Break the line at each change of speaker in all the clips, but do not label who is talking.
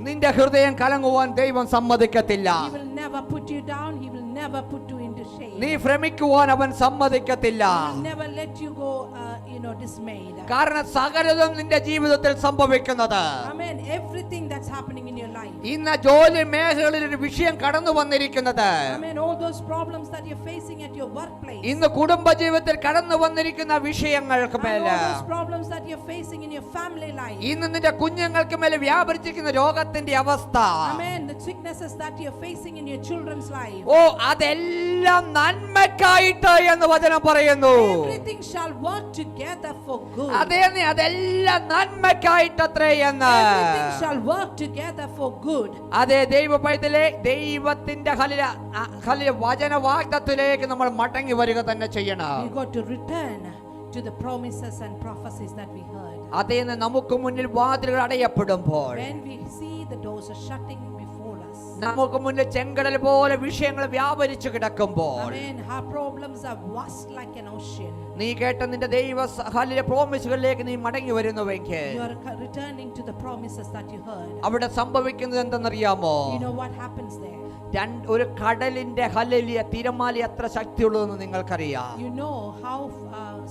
നിന്റെ ഹൃദയം കലങ്ങുവാൻ ദൈവം സമ്മതിക്കത്തില്ല.
He will never put you down. He will never put you into shame.
നീ ഭ്രമിക്കുവാൻ അവൻ സമ്മതിക്കത്തില്ല.
He will never let you go dismayed.
കാരണം സകലതും നിന്റെ ജീവിതത്തിൽ സംഭവിക്കുന്നത്.
Amen. Everything that's happening in your life.
ഇന്ന് ജോലി മേഖലയിൽ ഒരു വിഷയം കടന്നു വന്നിരിക്കുന്നത്.
Amen. All those problems that you're facing at your workplace.
ഇന്ന് കുടുംബ ജീവിതത്തിൽ കടന്നു വന്നിരിക്കുന്ന വിഷയങ്ങൾക്ക് മേലെ.
All those problems that you're facing in your family life.
ഇന്ന് നിന്റെ കുഞ്ഞുങ്ങൾക്ക് മേലെ വ്യാപരിച്ചിരിക്കുന്ന രോഗത്തിന്റെ അവസ്ഥ.
Amen. The sicknesses that you're facing in your children's life.
ഓ അതെല്ലാം നന്മയ്ക്കായിട്ട് എന്ന് വചനം പറയുന്നു.
Everything shall work together for good.
അതെല്ലാം നന്മയ്ക്കായിട്ടത്രേ എന്ന്.
Everything shall work together for good.
അതേ ദൈവ പൈതലേ, ദൈവത്തിന്റെ വചന വാഗ്ദത്തത്തിലേക്ക് നമ്മൾ മടങ്ങി വരിക തന്നെ ചെയ്യണം.
We got to return to the promises and prophecies that we heard.
അതേന്ന് നമുക്ക് മുന്നിൽ വാതിലുകൾ അടയപ്പെടുമ്പോൾ,
When we see the doors are shutting before us,
നമുക്ക് മുന്നിൽ ചെങ്കടൽ പോലെ വിഷയങ്ങൾ വ്യാപരിച്ചു കിടക്കുമ്പോൾ,
Amen, our problems are vast like an ocean.
നീ കേട്ട നിന്റെ ദൈവ പ്രോമിസുകളിലേക്ക് നീ മടങ്ങി വരുന്നുവെങ്കിൽ,
You are returning to the promises that you heard.
അവിടെ സംഭവിക്കുന്നത് എന്തെന്നറിയാമോ?
You know what happens there?
ഒരു കടലിന്റെ തിരമാല എത്ര ശക്തിയുള്ളതെന്ന് നിങ്ങൾക്കറിയാം.
You know how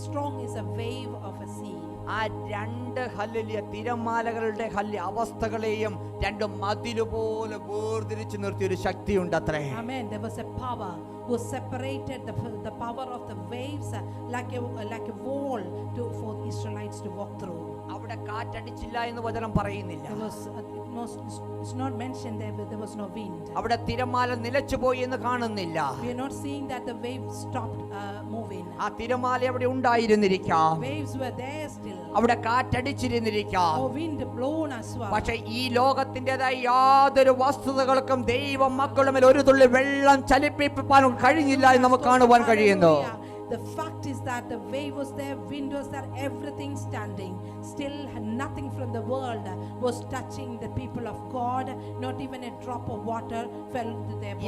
strong is a wave of a sea.
ആ രണ്ട് തിരമാലകളുടെ അവസ്ഥകളെയും രണ്ട് മതിലുപോലെ വേർതിരിച്ചു നിർത്തിയ ഒരു ശക്തിയുണ്ട് അത്രേ.
Amen. There was a power who separated the power of the waves like a wall for the Israelites to walk through.
അവിടെ കാറ്റടിച്ചില്ല എന്ന് വചനം പറയുന്നില്ല.
It's not mentioned there was no wind.
അവിടെ തിരമാല നിലച്ചുപോയി എന്ന് കാണുന്നില്ല.
We are not seeing that the waves stopped moving.
ആ തിരമാല അവിടെ ഉണ്ടായിരുന്നിരിക്കാം.
Waves were there still.
അവിടെ കാറ്റടിച്ചിരുന്നിരിക്കാം.
Oh, wind blown as well.
പക്ഷേ ഈ ലോകത്തിൻ്റെതായ യാതൊരു വസ്തുതകൾക്കും ദൈവ മക്കളുടെ മേൽ ഒരു തുള്ളി വെള്ളം ചലിപ്പിക്കാൻ കഴിഞ്ഞില്ല എന്ന് നമുക്ക് കാണുവാൻ കഴിയുന്നു.
The fact is that the wave was there, wind was there, everything standing. Still nothing from the world was touching the people of God. Not even a drop of water fell to their body.